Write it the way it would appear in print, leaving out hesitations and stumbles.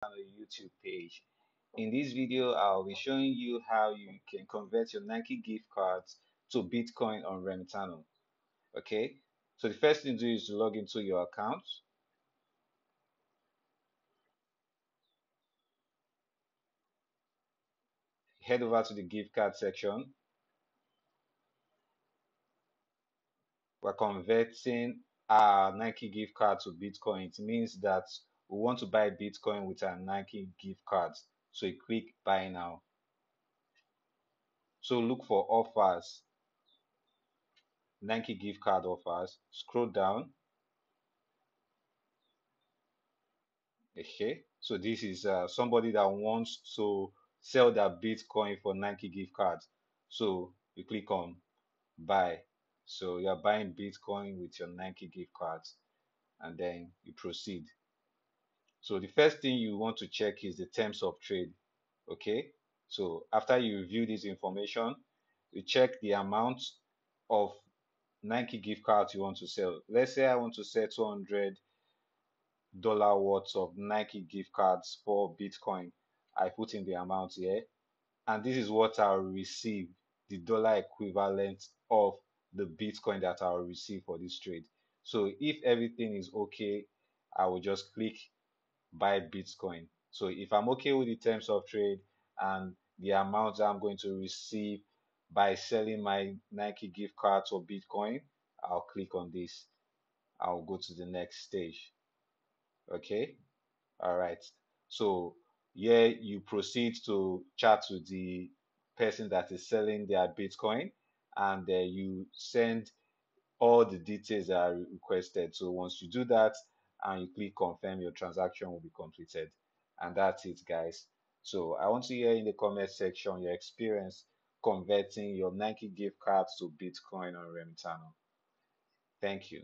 YouTube page. In this video, I'll be showing you how you can convert your Nike gift cards to Bitcoin on Remitano. Okay, so the first thing to do is to log into your account. Head over to the gift card section. We're converting our Nike gift card to Bitcoin. It means that we want to buy Bitcoin with our Nike gift cards. So you click buy now. So look for offers, Nike gift card offers. Scroll down. Okay, so this is somebody that wants to sell their Bitcoin for Nike gift cards. So you click on buy. So you're buying Bitcoin with your Nike gift cards, and then you proceed. So the first thing you want to check is the terms of trade. Okay, so after you review this information, you check the amount of Nike gift cards you want to sell. Let's say I want to sell $200 worth of Nike gift cards for Bitcoin. I put in the amount here, and this is what I'll receive, the dollar equivalent of the Bitcoin that I'll receive for this trade. So if everything is okay, I will just click buy Bitcoin. So if I'm okay with the terms of trade and the amount I'm going to receive by selling my Nike gift cards or Bitcoin, I'll click on this. I'll go to the next stage. Okay. All right. So here you proceed to chat with the person that is selling their Bitcoin, and you send all the details that are requested. So once you do that and you click confirm, your transaction will be completed. And that's it, guys. So I want to hear in the comment section your experience converting your Nike gift cards to Bitcoin on Remitano. Thank you.